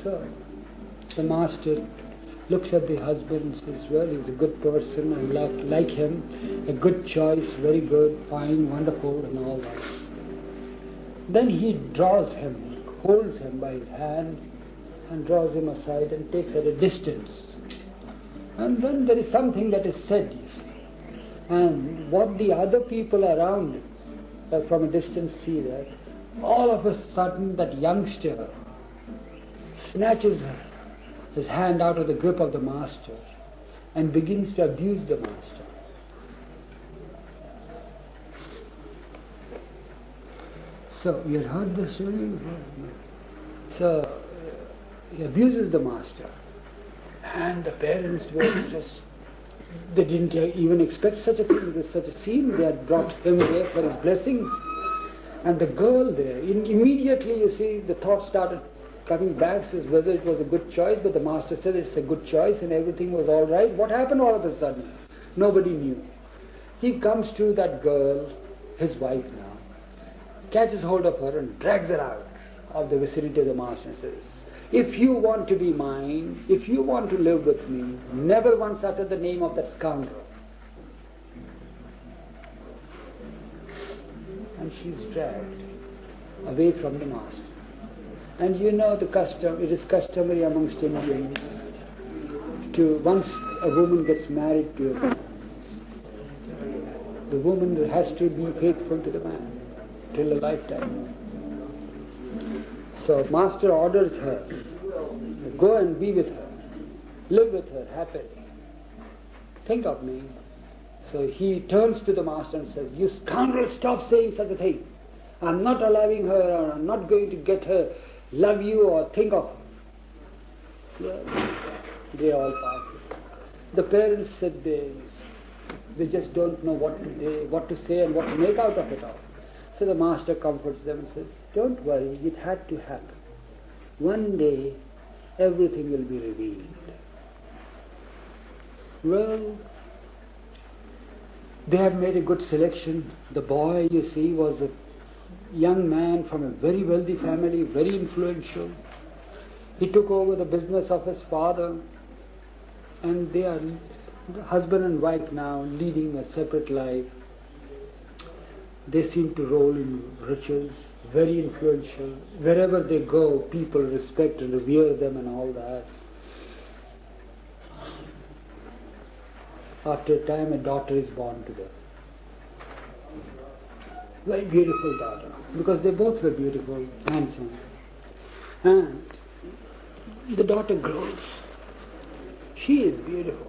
So the master looks at the husband and says, well, he's a good person, I like him, a good choice, very good, fine, wonderful, and all that. Then he draws him, holds him by his hand, and draws him aside and takes at a distance. And then there is something that is said, you see. And what the other people around him, like from a distance, see that, all of a sudden that youngster snatches his hand out of the grip of the master and begins to abuse the master. So, you heard the story? So, he abuses the master. And the parents were just, they didn't even expect such a thing, such a scene. They had brought him there for his blessings. And the girl there, immediately, you see, the thought started coming back, says whether it was a good choice, but the master said it's a good choice and everything was all right. What happened all of a sudden? Nobody knew. He comes to that girl, his wife now, catches hold of her and drags her out of the vicinity of the master and says, if you want to be mine, if you want to live with me, never once utter the name of that scoundrel. And she's dragged away from the master. And you know the custom, it is customary amongst Indians to, once a woman gets married to a man, the woman has to be faithful to the man till a lifetime. So master orders her, go and be with her, live with her happily. Think of me. So he turns to the master and says, you scoundrel, stop saying such a thing. I'm not allowing her, or I'm not going to get her, love you or think of her. Well, they all pass it. The parents said they just don't know what to say and what to make out of it all. So the master comforts them and says, don't worry, it had to happen. One day, everything will be revealed. Well, they have made a good selection. The boy, you see, was a young man from a very wealthy family, very influential. He took over the business of his father, and they are husband and wife now, leading a separate life. They seem to roll in riches, very influential. Wherever they go, people respect and revere them and all that. After a time, a daughter is born to them. Very beautiful daughter, because they both were beautiful, handsome. And the daughter grows. She is beautiful.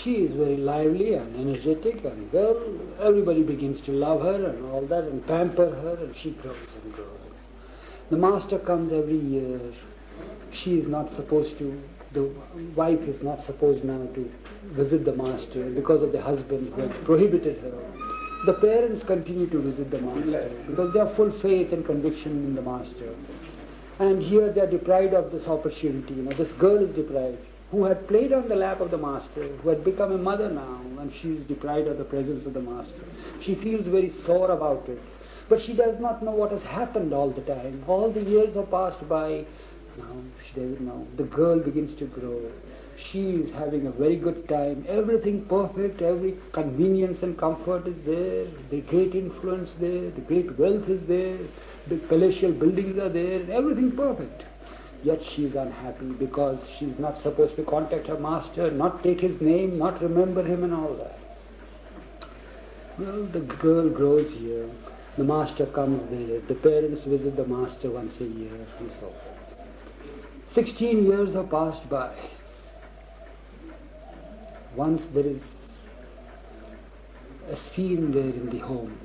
She is very lively and energetic, and well, everybody begins to love her and all that and pamper her, and she grows and grows. The master comes every year. She is not supposed to, the wife is not supposed now to visit the master because of the husband who had prohibited her. The parents continue to visit the master because they have full faith and conviction in the master. And here they are deprived of this opportunity. This girl is deprived, who had played on the lap of the master, who had become a mother now, and she is deprived of the presence of the master. She feels very sore about it. But she does not know what has happened all the time. All the years have passed by. Now she doesn't know. The girl begins to grow. She is having a very good time. Everything perfect, every convenience and comfort is there. The great influence there, the great wealth is there, the palatial buildings are there, everything perfect. Yet she is unhappy because she is not supposed to contact her master, not take his name, not remember him and all that. Well, the girl grows here. The master comes there. The parents visit the master once a year and so forth. 16 years have passed by. Once there is a scene there in the home.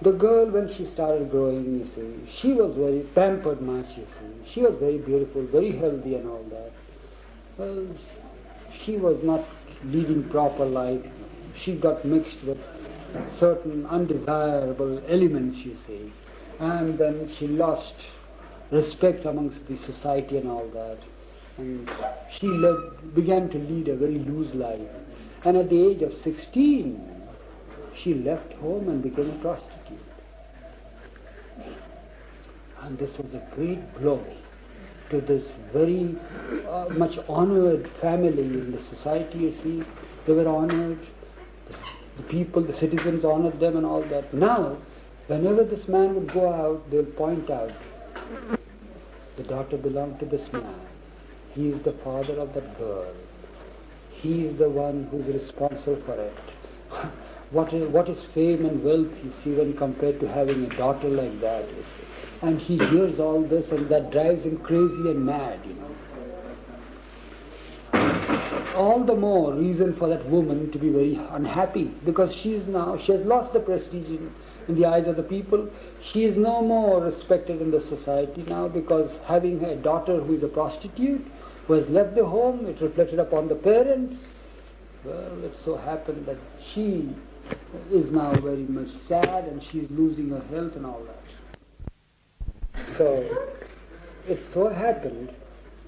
The girl, when she started growing, you see, she was very pampered much, you see. She was very beautiful, very healthy and all that. Well, she was not leading proper life. She got mixed with certain undesirable elements, you see. And then she lost respect amongst the society and all that. And she began to lead a very loose life. And at the age of 16, she left home and became a prostitute. And this was a great blow to this very much honored family in the society, you see. They were honored. The people, the citizens honored them and all that. Now, whenever this man would go out, they'll point out, the daughter belonged to this man. He is the father of that girl. He is the one who is responsible for it. What is fame and wealth, you see, when compared to having a daughter like that, you see. And he hears all this, and that drives him crazy and mad, you know. All the more reason for that woman to be very unhappy, because she has lost the prestige in the eyes of the people. She is no more respected in the society now, because having a daughter who is a prostitute, who has left the home, it reflected upon the parents. Well, it so happened that she is now very much sad, and she is losing her health and all that. So, it so happened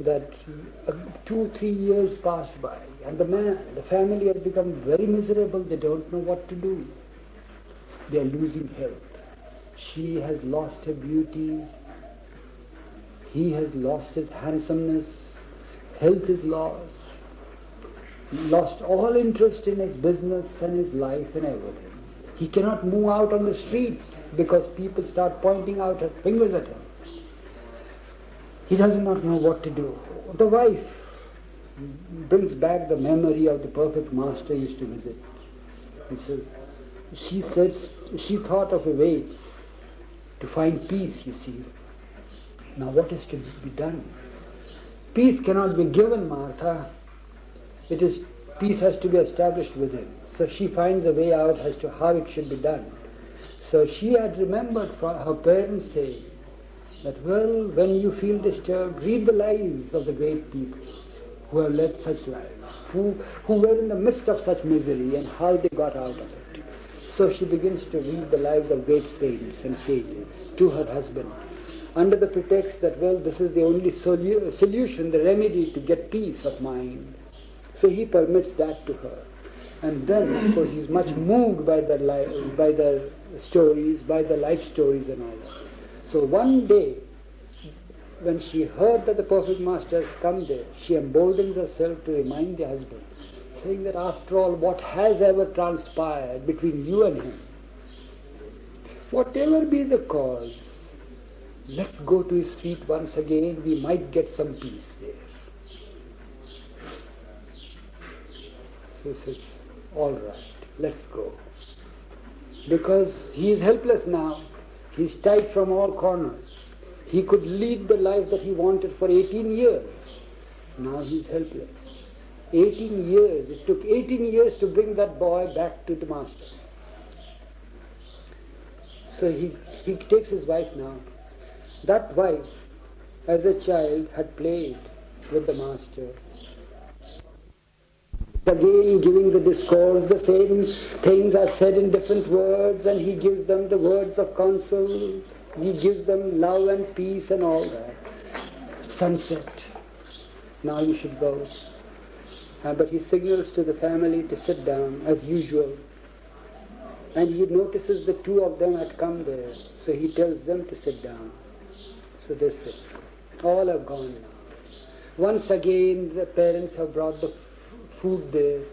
that 2-3 years passed by, and the family has become very miserable. They don't know what to do. They are losing health. She has lost her beauty. He has lost his handsomeness. Health is lost. Lost all interest in his business and his life and everything. He cannot move out on the streets because people start pointing out their fingers at him. He does not know what to do. The wife brings back the memory of the perfect master he used to visit. She says she thought of a way to find peace, you see. Now what is to be done? Peace cannot be given, Martha. Peace has to be established within. So she finds a way out as to how it should be done. So she had remembered from her parents saying that, well, when you feel disturbed, read the lives of the great people who have led such lives, who were in the midst of such misery and how they got out of it. So she begins to read the lives of great saints and sages to her husband, under the pretext that, well, this is the only solution, the remedy to get peace of mind. So he permits that to her. And then, of course, he's much moved by the stories, by the life stories and all that. So one day, when she heard that the perfect master has come there, she emboldens herself to remind the husband, saying that after all, what has ever transpired between you and him, whatever be the cause, let's go to his feet once again, we might get some peace there. So he says, all right, let's go. Because he is helpless now. He's tied from all corners. He could lead the life that he wanted for 18 years. Now he's helpless. 18 years. It took 18 years to bring that boy back to the master. So he takes his wife now. That wife, as a child, had played with the master. Again giving the discourse, the same things are said in different words, and he gives them the words of counsel. He gives them love and peace and all that. Sunset. Now you should go. But he signals to the family to sit down as usual. And he notices the two of them had come there. So he tells them to sit down. So they sit. All have gone now. Once again the parents have brought the food there.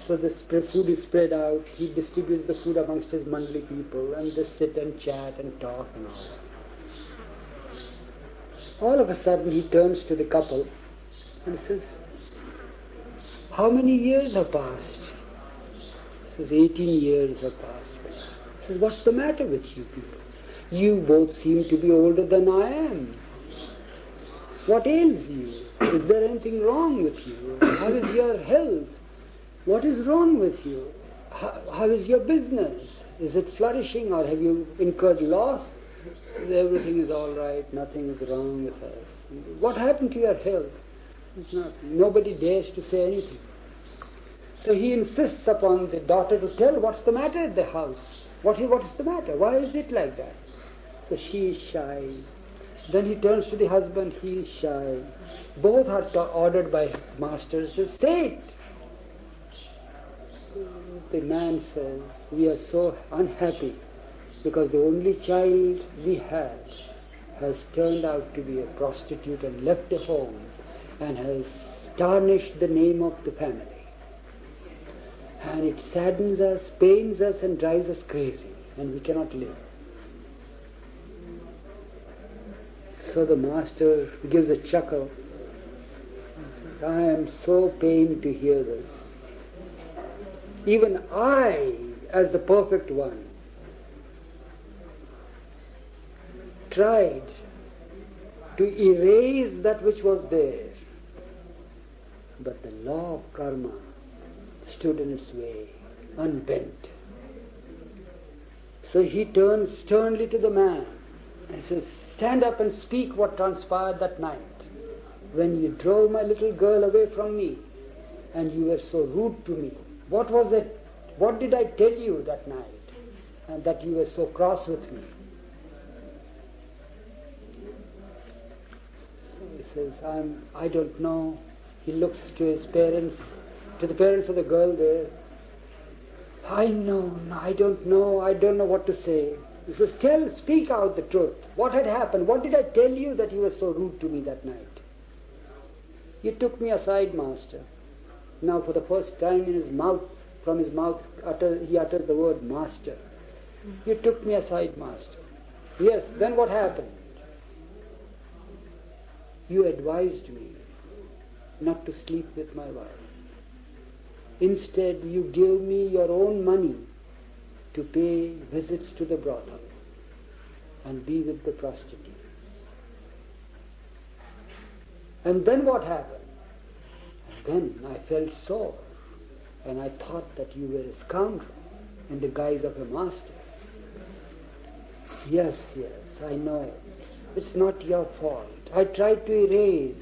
So the food is spread out. He distributes the food amongst his Mandali people, and they sit and chat and talk and all. All of a sudden he turns to the couple and says, how many years have passed? He says, 18 years have passed. He says, what's the matter with you people? You both seem to be older than I am. What ails you? Is there anything wrong with you? How is your health? What is wrong with you? How is your business? Is it flourishing, or have you incurred loss? Everything is all right. Nothing is wrong with us. What happened to your health? It's not. Nobody dares to say anything. So he insists upon the daughter to tell what's the matter at the house. What is the matter? Why is it like that? So she is shy. Then he turns to the husband. He is shy. Both are ordered by masters. Says, say it. The man says, we are so unhappy because the only child we had has turned out to be a prostitute and left the home and has tarnished the name of the family. And it saddens us, pains us, and drives us crazy, and we cannot live. So the master gives a chuckle and says, I am so pained to hear this. Even I, as the perfect one, tried to erase that which was there, but the law of karma stood in its way, unbent. So he turns sternly to the man and says, stand up and speak what transpired that night when you drove my little girl away from me and you were so rude to me. What was it? What did I tell you that night and that you were so cross with me? So he says, I don't know. He looks to his parents, to the parents of the girl there. I don't know what to say. He says, speak out the truth. What had happened? What did I tell you that you were so rude to me that night? You took me aside, master. Now for the first time in his mouth, from his mouth, he uttered the word master. You took me aside, master. Yes, then what happened? You advised me not to sleep with my wife. Instead, you gave me your own money to pay visits to the brothel and be with the prostitutes. And then what happened? And then I felt sore, and I thought that you were a scoundrel in the guise of a master. Yes, I know it. It's not your fault. I tried to erase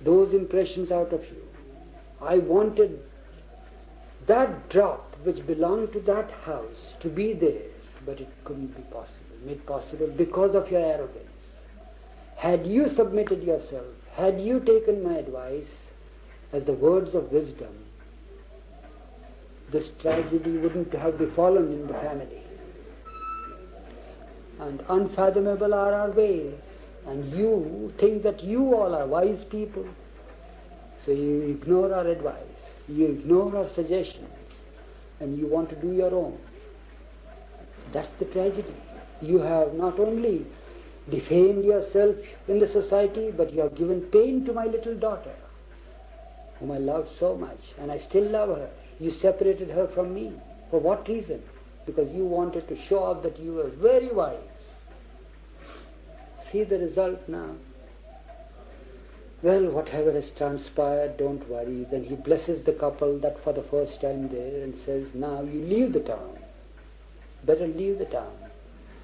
those impressions out of you. I wanted that drop which belonged to that house to be there, but it couldn't be made possible because of your arrogance. Had you submitted yourself, had you taken my advice as the words of wisdom, this tragedy wouldn't have befallen in the family. And unfathomable are our ways, and you think that you all are wise people. So you ignore our advice, you ignore our suggestions, and you want to do your own. So that's the tragedy. You have not only defamed yourself in the society, but you have given pain to my little daughter, whom I loved so much, and I still love her. You separated her from me. For what reason? Because you wanted to show off that you were very wise. See the result now. Well, whatever has transpired, don't worry. Then he blesses the couple that for the first time there and says, now you leave the town. Better leave the town.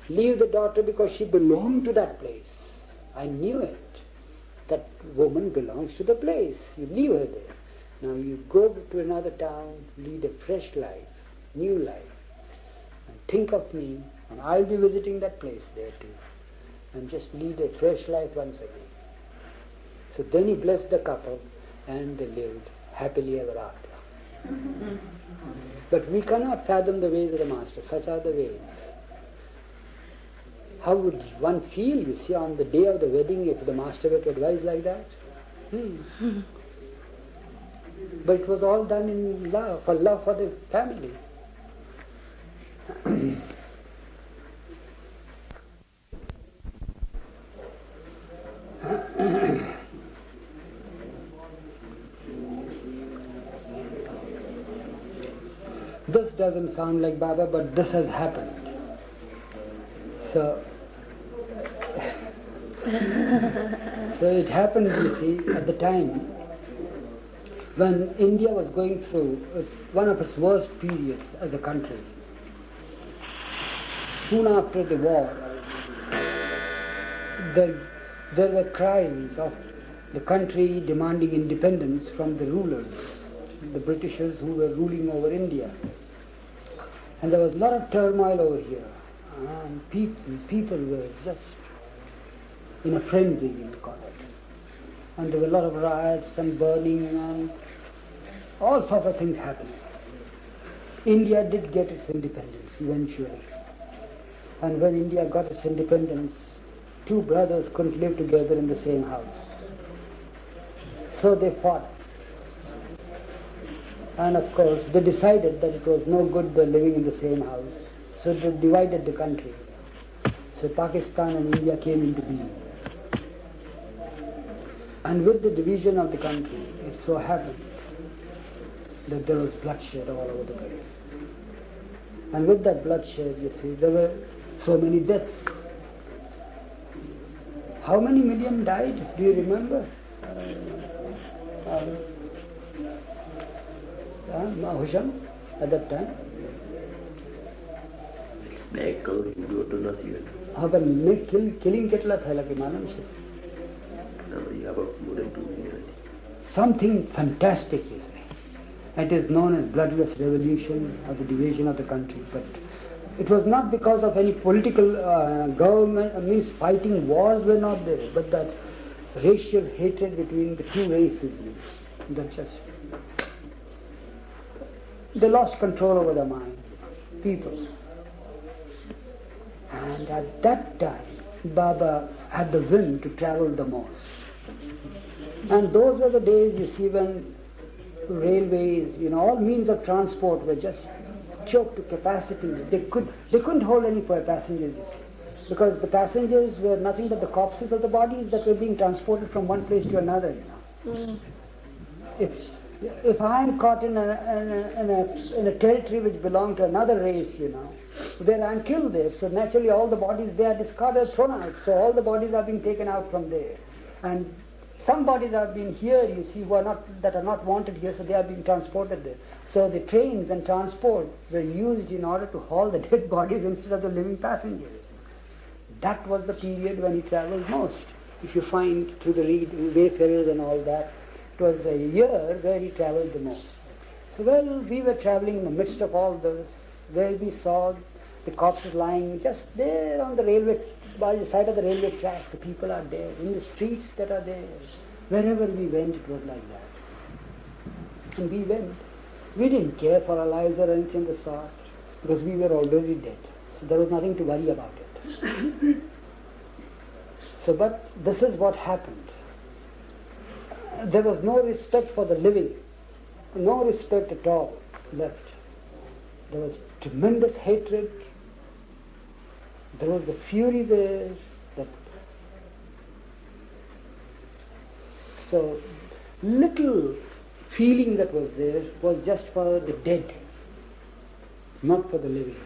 Leave the daughter because she belonged to that place. I knew it. That woman belongs to the place. You leave her there. Now you go to another town, lead a fresh life, new life. And think of me, and I'll be visiting that place there too. And just lead a fresh life once again. So then he blessed the couple, and they lived happily ever after. But we cannot fathom the ways of the Master. Such are the ways. How would one feel, you see, on the day of the wedding if the Master were to advise like that? But it was all done in love for the family. This doesn't sound like Baba, but this has happened. So it happened, you see, at the time when India was going through one of its worst periods as a country. Soon after the war, there were cries of the country demanding independence from the rulers, the Britishers who were ruling over India. And there was a lot of turmoil over here. And people were just in a frenzy, you call it. And there were a lot of riots and burning and all sorts of things happening. India did get its independence eventually. And when India got its independence, two brothers couldn't live together in the same house. So they fought. And of course, they decided that it was no good living in the same house. So they divided the country. So Pakistan and India came into being. And with the division of the country, it so happened that there was bloodshed all over the place. And with that bloodshed, you see, there were so many deaths. How many million died? Do you remember? Husham, at that time? Killing કેટલા થયેલા કે માલમ છે? About more than 2 million. Something fantastic is there. It is known as bloodless revolution or the division of the country. But it was not because of any political government, means fighting wars were not there, but that racial hatred between the two races. That just they lost control over the mind, people. And at that time, Baba had the whim to travel the most. And those were the days, you see, when railways, all means of transport were just choked to capacity. They couldn't hold any passengers, you see, because the passengers were nothing but the corpses of the bodies that were being transported from one place to another. If I am caught in a territory which belonged to another race, where I am killed there, so naturally all the bodies they are discarded, thrown out. So all the bodies are being taken out from there, and some bodies are being here, you see, that are not wanted here, so they are being transported there. So the trains and transport were used in order to haul the dead bodies instead of the living passengers. That was the period when he travelled most. If you find through the wayfarers and all that, it was a year where he travelled the most. So we were travelling in the midst of all this, where we saw the corpses lying just there on the railway, by the side of the railway track. The people are there, in the streets that are there. Wherever we went, it was like that. And we went. We didn't care for our lives or anything of the sort, because we were already dead. So there was nothing to worry about it. But this is what happened. There was no respect for the living, no respect at all left. There was tremendous hatred. There was the fury there. So little feeling that was there was just for the dead, not for the living.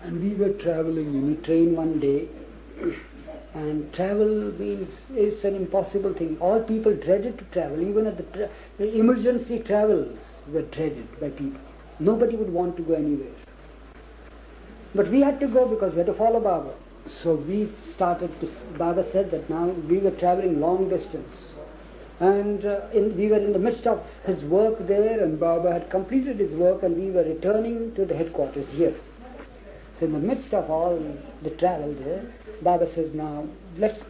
And we were travelling in a train one day, and travel is an impossible thing. All people dreaded to travel. Even at the emergency travels were dreaded by people. Nobody would want to go anywhere. But we had to go because we had to follow Baba. So we started, Baba said that now we were travelling long distance. And we were in the midst of his work there, and Baba had completed his work, and we were returning to the headquarters here. So in the midst of all the travel there, Baba says, now this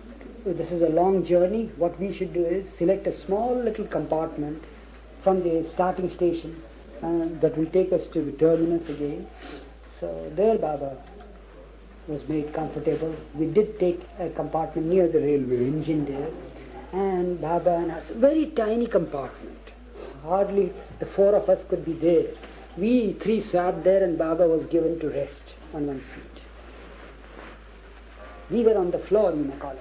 is a long journey. What we should do is select a small little compartment from the starting station that will take us to the terminus again. So there Baba was made comfortable. We did take a compartment near the railway engine there, and Baba and us, very tiny compartment. Hardly the four of us could be there. We three sat there, and Baba was given to rest on one seat. We were on the floor, you may call it.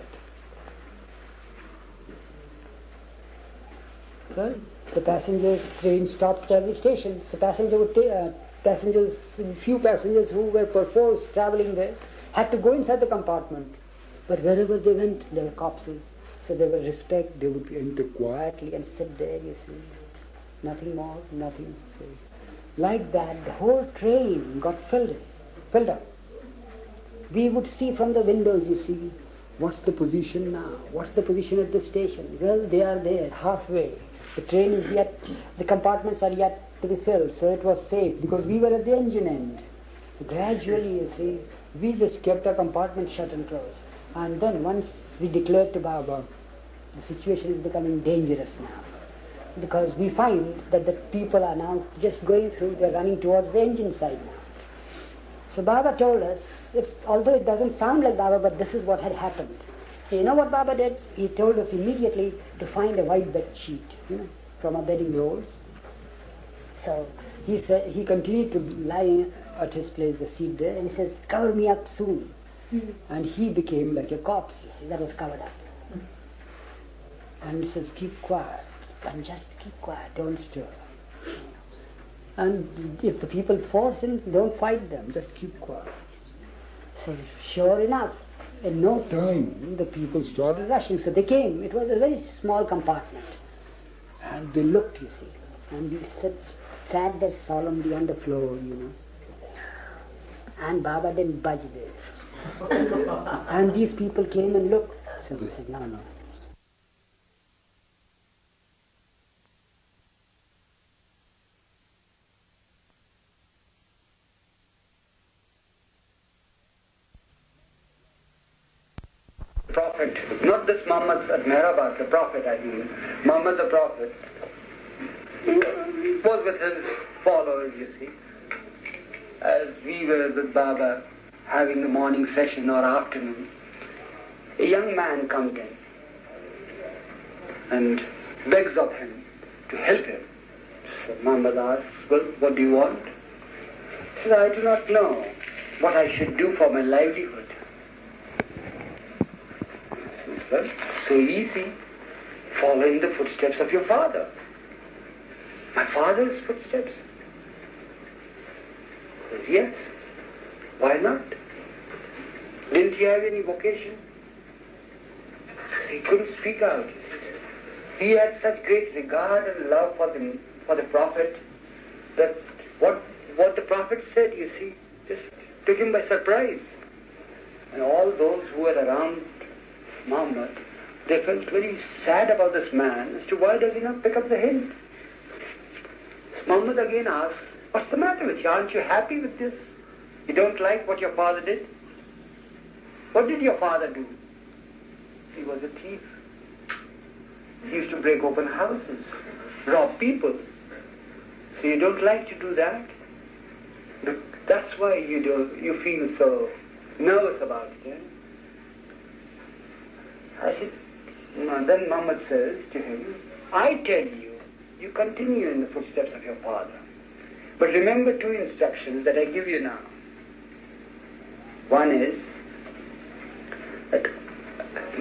Well, the passengers, train stopped at every station. So few passengers who were perforce travelling there had to go inside the compartment. But wherever they went, there were corpses. So there was respect. They would enter quietly and sit there, you see. Nothing more, nothing to say. Like that, the whole train got filled up. We would see from the windows, you see, what's the position now? What's the position at the station? Well, they are there, halfway. The train is yet, the compartments are yet to be filled, so it was safe, because we were at the engine end. Gradually, you see, we just kept our compartment shut and closed. And then once we declared to Baba, the situation is becoming dangerous now. Because we find that the people are now just going through, they're running towards the engine side now. So Baba told us, although it doesn't sound like Baba, but this is what had happened. So you know what Baba did? He told us immediately to find a white bed sheet, from our bedding rolls. So he said, he continued to lie at his place, the seat there, and he says, cover me up soon. And he became like a corpse, that was covered up. And he says, keep quiet, and just keep quiet, don't stir. And if the people force him, don't fight them, just keep quiet. So sure enough, in no time, the people started rushing. So they came. It was a very small compartment. And they looked, you see. And we sat there solemnly on the floor, And Baba didn't budge there. And these people came and looked. So we said, no. Prophet, not this Mohammed at Mehrabad, the Prophet I mean, Mohammed the Prophet, was with his followers, you see. As we were with Baba having the morning session or afternoon, a young man comes in and begs of him to help him. So Mohammed asks, well, what do you want? He says, I do not know what I should do for my livelihood. Well, so easy, follow in the footsteps of your father. My father's footsteps? He says, yes. Why not? Didn't he have any vocation? He couldn't speak out. He had such great regard and love for the Prophet that what the Prophet said, you see, just took him by surprise. And all those who were around Mohammed, they felt very sad about this man as to why does he not pick up the hint. Mohammed again asked, what's the matter with you? Aren't you happy with this? You don't like what your father did? What did your father do? He was a thief. He used to break open houses, rob people. So you don't like to do that? That's why you feel so nervous about it, eh? I said, then Muhammad says to him, I tell you, you continue in the footsteps of your father. But remember two instructions that I give you now. One is that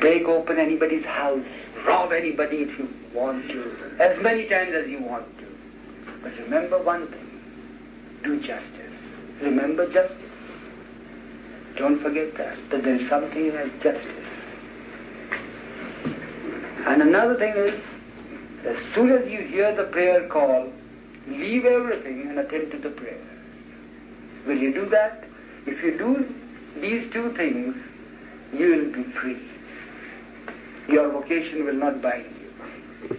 break open anybody's house, rob anybody if you want to, as many times as you want to. But remember one thing, do justice. Remember justice. Don't forget that there is something as justice. And another thing is, as soon as you hear the prayer call, leave everything and attend to the prayer. Will you do that? If you do these two things, you will be free. Your vocation will not bind you.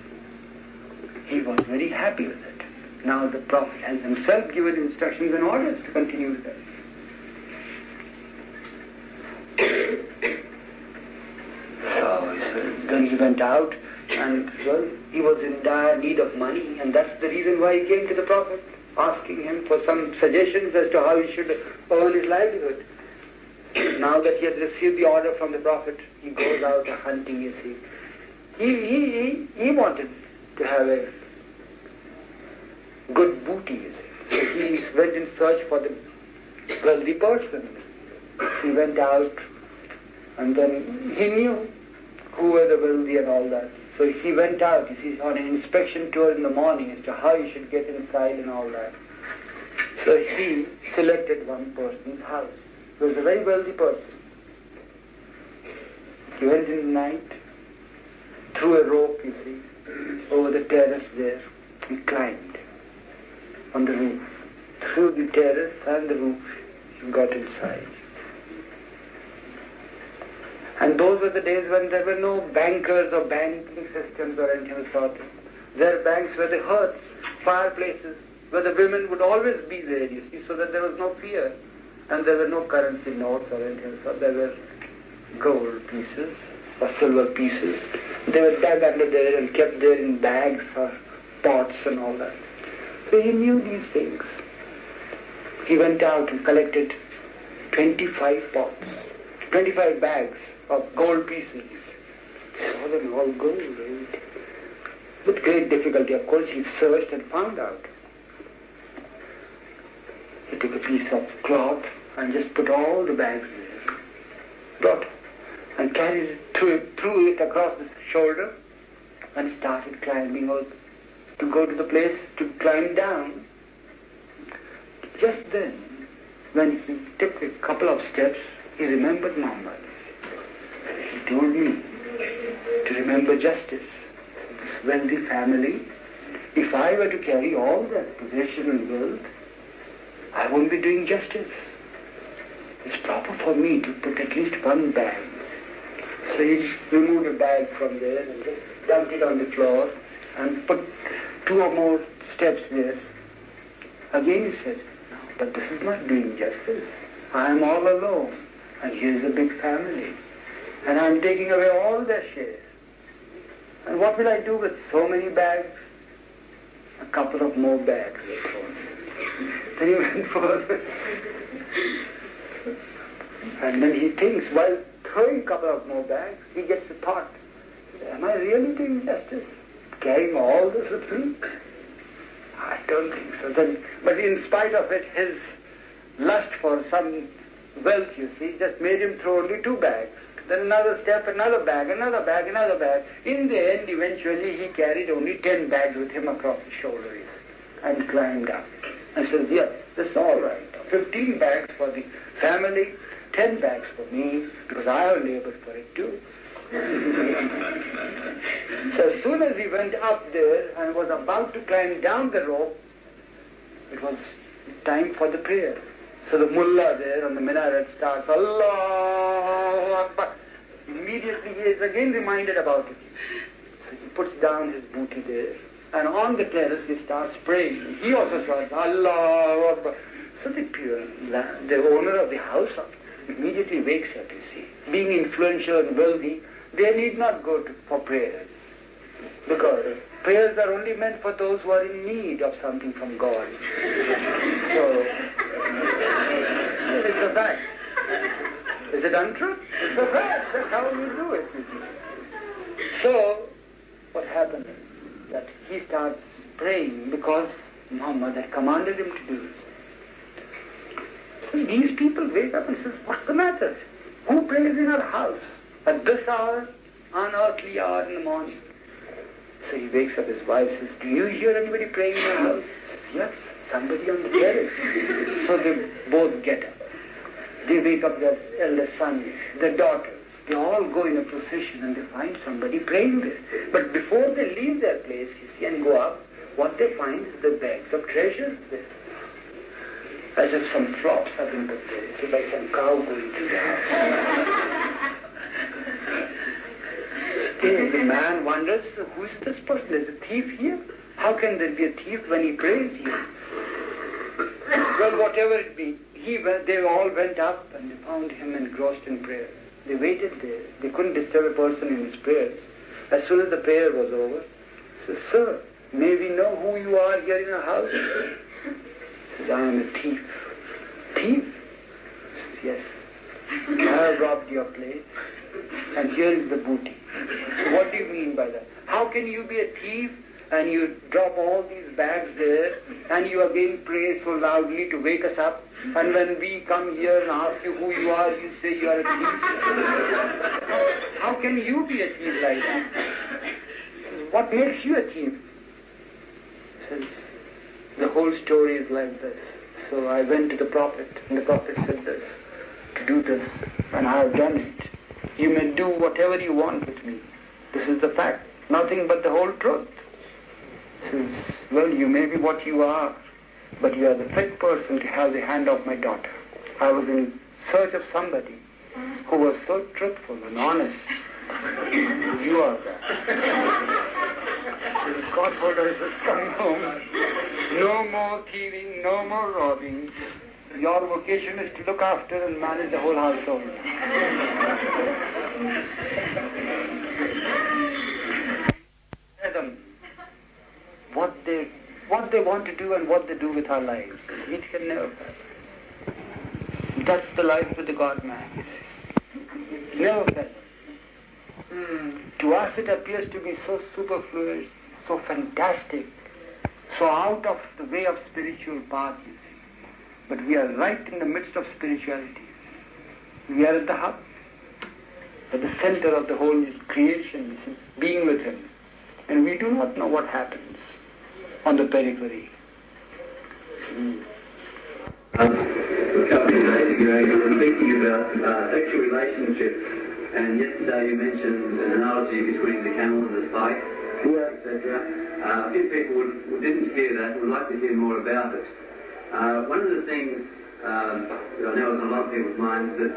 He was very happy with it. Now the Prophet has himself given instructions and orders to continue that. So then he went out and he was in dire need of money, and that's the reason why he came to the Prophet, asking him for some suggestions as to how he should earn his livelihood. Now that he has received the order from the Prophet, he goes out hunting, you see. He wanted to have a good booty, you see. So he went in search for the wealthy person. He went out and then he knew who were the wealthy and all that. So he went out, you see, on an inspection tour in the morning as to how you should get inside and all that. So he selected one person's house. He was a very wealthy person. He went in the night, threw a rope, you see, over the terrace there. He climbed on the roof. Through the terrace and the roof, he got inside. And those were the days when there were no bankers or banking systems or anything of the sort. Their banks were the hearths, fireplaces, where the women would always be there, you see, so that there was no fear. And there were no currency notes or anything of the sort. There were gold pieces or silver pieces. They were dug under there and kept there in bags or pots and all that. So he knew these things. He went out and collected 25 pots, 25 bags of gold pieces. He saw them all gold. With great difficulty, of course, he searched and found out. He took a piece of cloth and just put all the bags there, brought and carried it, threw it across his shoulder and started climbing out to go to the place to climb down. Just then, when he took a couple of steps, he remembered Mohammed. He told me to remember justice. This wealthy family, if I were to carry all that possession and wealth, I won't be doing justice. It's proper for me to put at least one bag. So he removed a bag from there and just dumped it on the floor and put 2 or more steps there. Again he said, no, but this is not doing justice. I am all alone and here's a big family and I am taking away all their shares. And what will I do with so many bags? A couple of more bags were thrown. Then he went further. And then he thinks, while throwing a couple of more bags, he gets a thought, am I really doing justice? Carrying all this with me? I don't think so. Then, but in spite of it, his lust for some wealth, you see, just made him throw only 2 bags. Then another step, another bag, another bag, another bag. In the end, eventually, he carried only 10 bags with him across his shoulders and climbed up. And says, yes, this is all right. 15 bags for the family, 10 bags for me, because I have labored for it too. So as soon as he went up there and was about to climb down the rope, it was time for the prayer. So the mullah there on the minaret starts, Allahu Akbar. Immediately he is again reminded about it. So he puts down his booty there, and on the terrace he starts praying. He also starts, Allahu Akbar. So the owner of the house immediately wakes up, you see. Being influential and wealthy, they need not go for prayers. Because prayers are only meant for those who are in need of something from God. So, it's a fact. Is it untrue? It's a fact. That's how you do it. So, what happened is that he starts praying because Muhammad had commanded him to do it. So these people wake up and say, what's the matter? Who prays in our house at this hour, unearthly hour in the morning? So he wakes up his wife and says, do you hear anybody praying in our house? Yes, somebody on the terrace. So they both get up. They wake up their eldest son, their daughters. They all go in a procession and they find somebody praying there. But before they leave their place, you see, and go up, what they find is the bags of treasures there. As if some flops have been put there. It's like some cow going to the house. The man wonders, who is this person? Is a thief here? How can there be a thief when he prays here? Well, whatever it be, they all went up and they found him engrossed in prayer. They waited there. They couldn't disturb a person in his prayers. As soon as the prayer was over, he said, sir, may we know who you are here in our house? He said, I am a thief. Thief? He says, yes. I have robbed your place and here is the booty. What do you mean by that? How can you be a thief and you drop all these bags there and you again pray so loudly to wake us up, and when we come here and ask you who you are, you say you are a thief? How can you be a thief like that? What makes you a thief? The whole story is like this. So I went to the Prophet, and the Prophet said this, to do this, and I have done it. You may do whatever you want with me. This is the fact, nothing but the whole truth. Says, well, you may be what you are, but you are the fit person to have the hand of my daughter. I was in search of somebody who was so truthful and honest. You are that. God order us come home. No more thieving, no more robbing. Your vocation is to look after and manage the whole household. Adam, what they want to do and what they do with our lives, it can never pass. That's the life with the God-man. Never felt. To us it appears to be so superfluous, so fantastic, so out of the way of spiritual path. But we are right in the midst of spirituality. We are at the hub, at the center of the whole creation, being with Him. And we do not know what happens on the periphery. A couple of days ago you were thinking about sexual relationships, and yesterday you mentioned an analogy between the camel and the spike, etc. A few people who didn't hear that would like to hear more about it. One of the things that I know is on a lot of people's minds that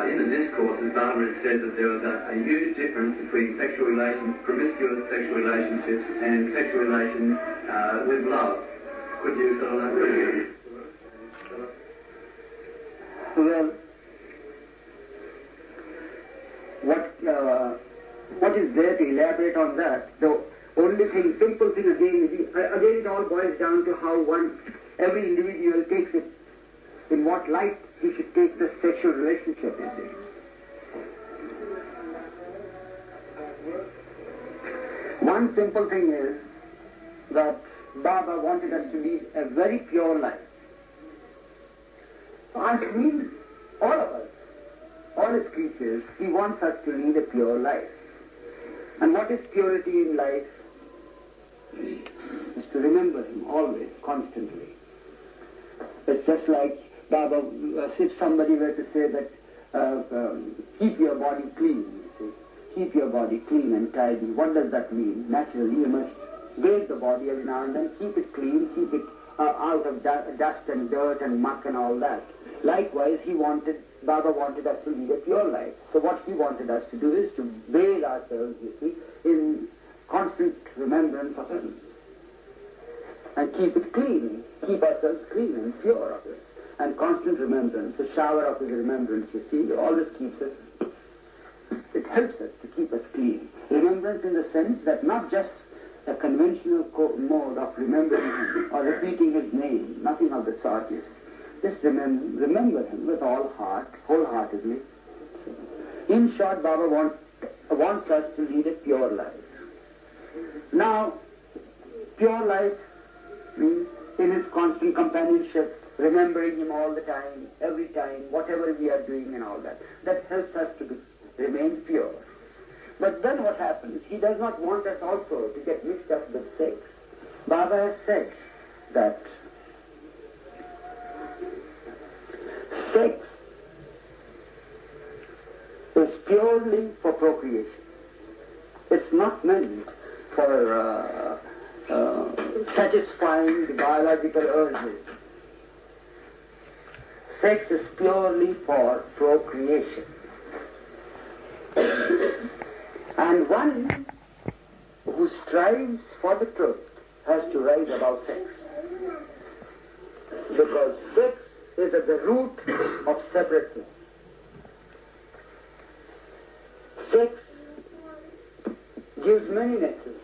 in the discourses, Barbara has said that there was a huge difference between sexual relations, promiscuous sexual relationships, and sexual relations with love. Could you sort of elaborate? Well, what is there to elaborate on that? The only thing, simple thing again it all boils down to how every individual takes it, in what light he should take the sexual relationship, you see. One simple thing is that Baba wanted us to lead a very pure life. I mean, all of us, all His creatures, He wants us to lead a pure life. And what is purity in life? Is to remember Him always, constantly. It's just like Baba, if somebody were to say that keep your body clean, you see, keep your body clean and tidy. What does that mean? Naturally, you must bathe the body every now and then, keep it clean, keep it out of dust and dirt and muck and all that. Likewise, Baba wanted us to lead a pure life. So what he wanted us to do is to bathe ourselves, you see, in constant remembrance of Him. And keep it clean, keep ourselves clean and pure of it. And constant remembrance, the shower of His remembrance, you see, always keeps us, it helps us to keep us clean. Remembrance in the sense that not just a conventional mode of remembering Him or repeating His name, nothing of the sort. Just remember Him with all heart, wholeheartedly. In short, Baba wants us to lead a pure life. Now, pure life means in His constant companionship, remembering Him all the time, every time, whatever we are doing and all that. That helps us to remain pure. But then what happens? He does not want us also to get mixed up with sex. Baba has said that sex is purely for procreation. It's not meant for satisfying the biological urges. Sex is purely for procreation. And one who strives for the truth has to rise above sex. Because sex is at the root of separateness. Sex gives many nexus,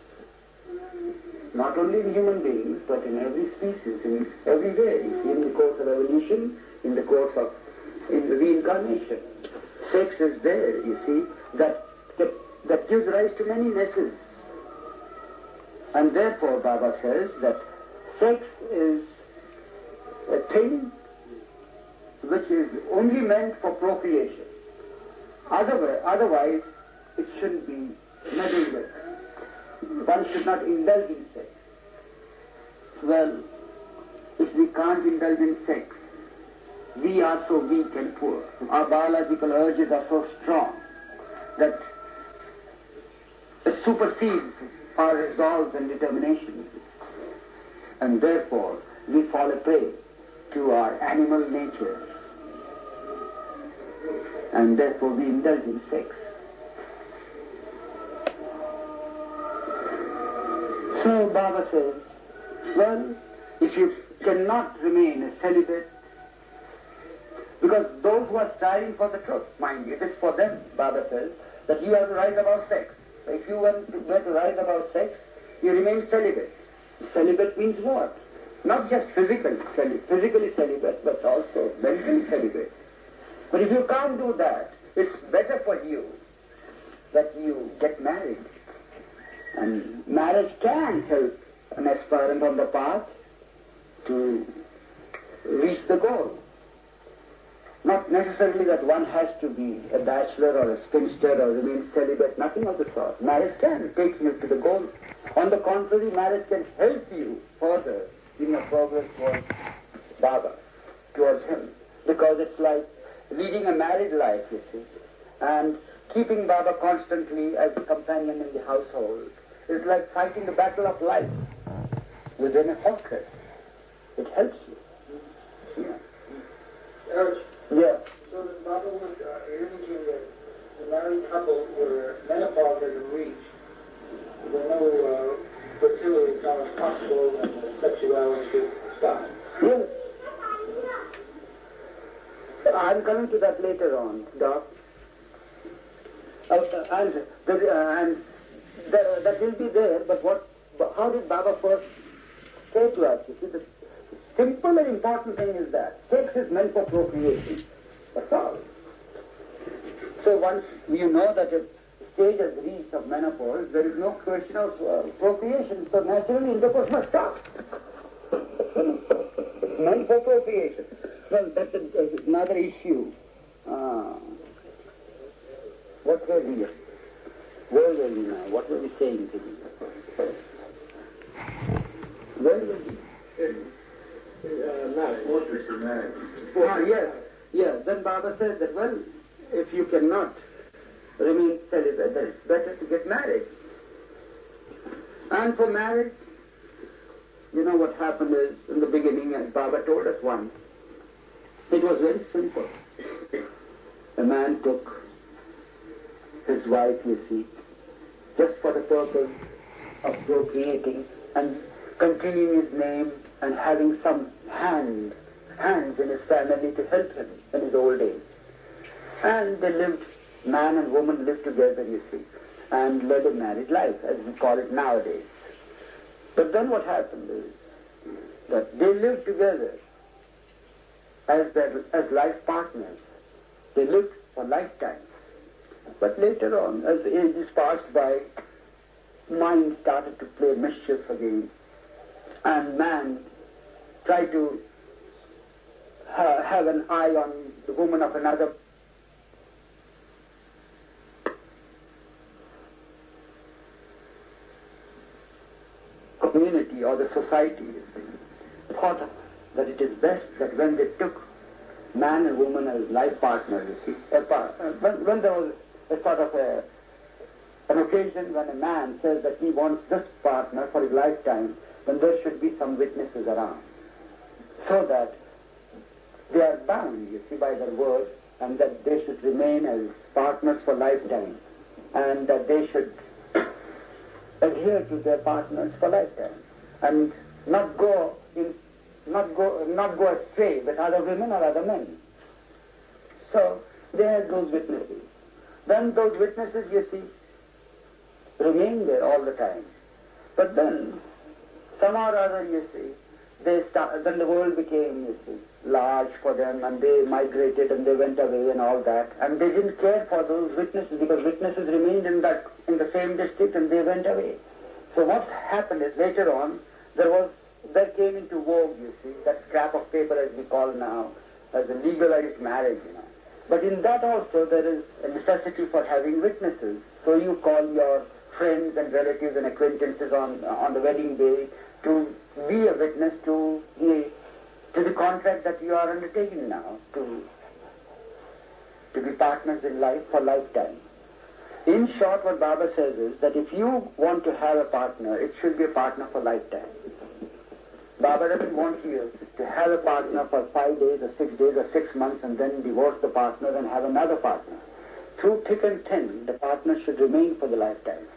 not only in human beings, but in every species, in every way. You see, in the course of evolution, in the course of reincarnation. Sex is there, you see, that gives rise to many nesses. And therefore Baba says that sex is a thing which is only meant for procreation. Otherwise, it shouldn't be meddled with. One should not indulge in sex. Well, if we can't indulge in sex, we are so weak and poor. Our biological urges are so strong that it supersedes our resolves and determinations. And therefore, we fall a prey to our animal nature. And therefore, we indulge in sex. So Baba says, well, if you cannot remain a celibate, because those who are striving for the truth, mind you, it is for them, Baba says, that you have to rise above sex. If you were to rise above sex, you remain celibate. Celibate means what? Not just physically celibate, but also mentally celibate. But if you can't do that, it's better for you that you get married. And marriage can help an aspirant on the path to reach the goal. Not necessarily that one has to be a bachelor or a spinster or remain celibate, nothing of the sort. Marriage can take you to the goal. On the contrary, marriage can help you further in your progress towards Baba, towards him. Because it's like leading a married life, you see, and keeping Baba constantly as a companion in the household. It's like fighting the battle of life within a fortress. It helps you. Yeah. Eruch, Yeah. so the Baba was urging that the married couple where menopause had been reached, there no fertility becomes possible and the sexuality should stop. Yes. I'm coming to that later on, Doc. And that will be there, but how did Baba first say to us? You see, the simple and important thing is that sex is meant for procreation. That's all. So once you know that a stage has reached of menopause, there is no question of procreation. So naturally intercourse must stop. It's meant for procreation. Well, that's another issue. What were we? Where were we now? What were we saying to you? Where were we? Yes. Yes. Then Baba says that, well, if you cannot remain celibate, then it's better to get married. And for marriage, you know what happened is, in the beginning, as Baba told us once, it was very simple. A man took his wife, you see, just for the purpose of procreating and continuing his name and having some hands in his family to help him in his old age. And they lived, man and woman lived together, you see, and led a married life, as we call it nowadays. But then what happened is that they lived together as life partners. They lived for lifetimes. But later on, as the ages passed by, mind started to play mischief again, and man tried to have an eye on the woman of another community or the society, you see, thought that it is best that when they took man and woman as life partners, you see, when there was a sort of an occasion when a man says that he wants this partner for his lifetime, then there should be some witnesses around, so that they are bound, you see, by their word, and that they should remain as partners for lifetime, and that they should adhere to their partners for lifetime, and not go astray with other women or other men. So they had those witnesses. Then those witnesses, you see, remain there all the time. But then, somehow or other, you see, then the world became, you see, large for them, and they migrated and they went away and all that. And they didn't care for those witnesses, because witnesses remained in the same district and they went away. So what happened is, later on, there came into vogue, you see, that scrap of paper, as we call now, as a legalized marriage, you know. But in that also there is a necessity for having witnesses. So you call your friends and relatives and acquaintances on the wedding day to be a witness to the contract that you are undertaking now, to be partners in life for lifetime. In short, what Baba says is that if you want to have a partner, it should be a partner for lifetime. Baba doesn't want you to have a partner for 5 days or 6 days or 6 months and then divorce the partner and have another partner. Through thick and thin, the partner should remain for the lifetime.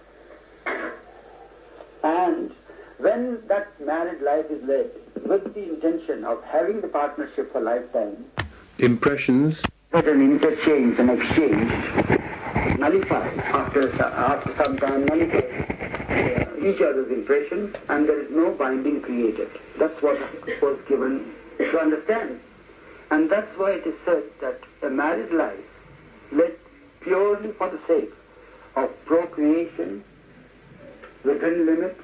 And when that married life is led with the intention of having the partnership for lifetime, impressions, that an interchange, an exchange, nullify after some time, nullify each other's impressions, and there is no binding created. That's what was given to understand. And that's why it is said that a married life led purely for the sake of procreation, within limits,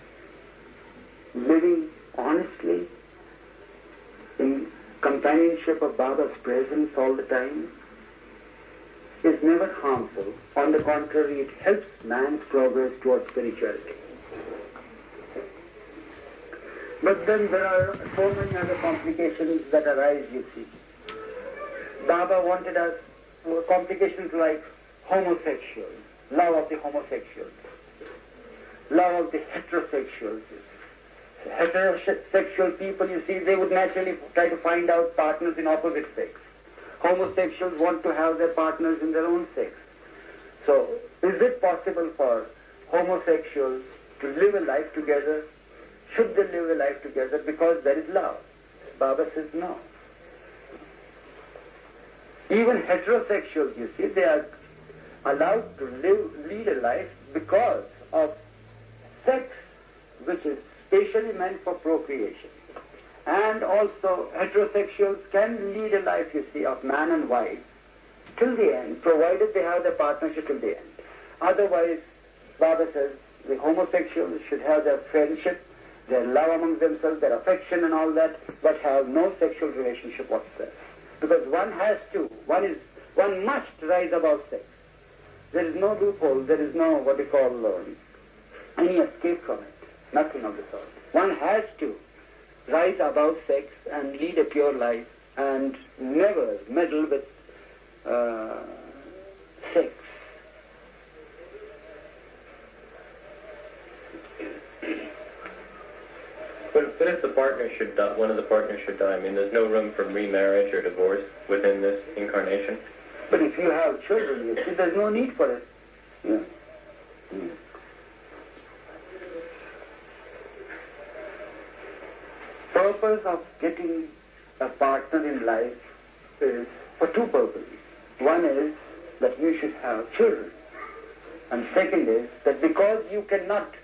living honestly, in companionship of Baba's presence all the time, is never harmful. On the contrary, it helps man's progress towards spirituality. But then there are so many other complications that arise, you see. Baba wanted us, complications like homosexuals, love of the homosexuals, love of the heterosexuals. Heterosexual people, you see, they would naturally try to find out partners in opposite sex. Homosexuals want to have their partners in their own sex. So, is it possible for homosexuals to live a life together? Should they live a life together because there is love? Baba says no. Even heterosexuals, you see, they are allowed to lead a life because of sex, which is specially meant for procreation. And also heterosexuals can lead a life, you see, of man and wife till the end, provided they have their partnership till the end. Otherwise, Baba says the homosexuals should have their friendship, their love among themselves, their affection and all that, but have no sexual relationship whatsoever. Because one must rise above sex. There is no loophole, there is no any escape from it. Nothing of the sort. One has to rise above sex and lead a pure life and never meddle with sex. But if the partner should die, one of the partners should die, I mean, there's no room for remarriage or divorce within this incarnation? But if you have children, you see, there's no need for it. Yeah. Yeah. Purpose of getting a partner in life is for two purposes. One is that you should have children. And second is that because you cannot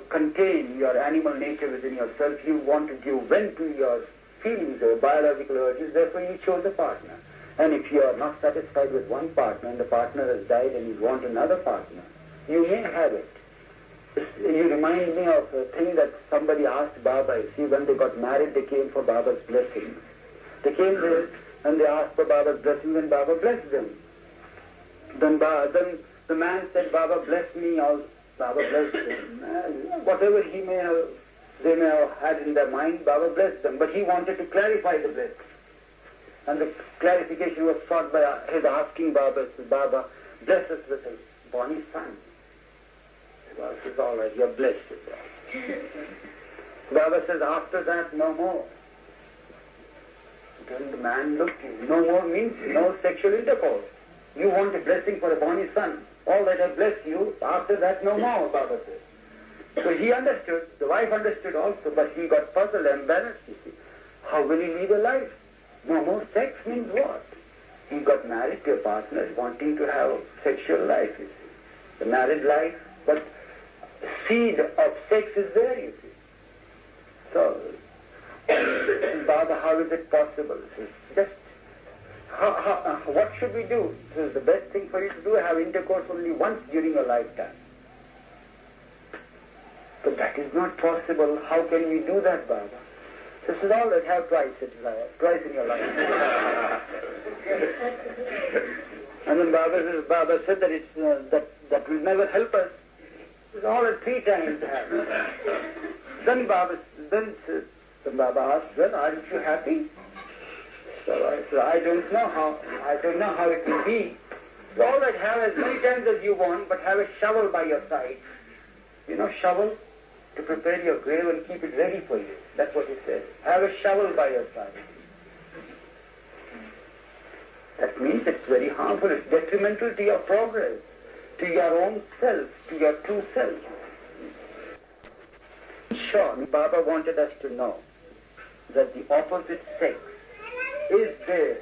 contain your animal nature within yourself, you want to give vent to your feelings or biological urges, therefore you chose a partner. And if you are not satisfied with one partner and the partner has died and you want another partner, you may have it. You remind me of a thing that somebody asked Baba. You see, when they got married, they came for Baba's blessings. They came there and they asked for Baba's blessings and Baba blessed them. Then the man said, Baba bless me, or Baba blessed them. Whatever they may have had in their mind, Baba blessed them. But he wanted to clarify the blessing. And the clarification was sought by his asking Baba, says, Baba, bless us with a bonny son. Baba says, all right, you're blessed with that. Baba says, after that, no more. Then the man looked, no more means no sexual intercourse. You want a blessing for a bonny son. All right, I bless you. After that, no more, Baba says. So he understood, the wife understood also, but he got puzzled, embarrassed, you see. How will he live a life? No more sex means what? He got married to a partner wanting to have a sexual life, you see. The married life, but seed of sex is there, you see. So, Baba, how is it possible? Just, what should we do? So the best thing for you to do, have intercourse only once during your lifetime. But that is not possible. How can we do that, Baba? This is all that have twice in your life. And then Baba said that it's that will never help us. It's all at 3 times happen. Then Baba asked, well, aren't you happy? So I said, I don't know how it will be. So all that, have as many times as you want, but have a shovel by your side. You know, shovel? To prepare your grave and keep it ready for you. That's what he says. Have a shovel by your side. That means it's very harmful. It's detrimental to your progress, to your own self, to your true self. Sure, Baba wanted us to know that the opposite sex is there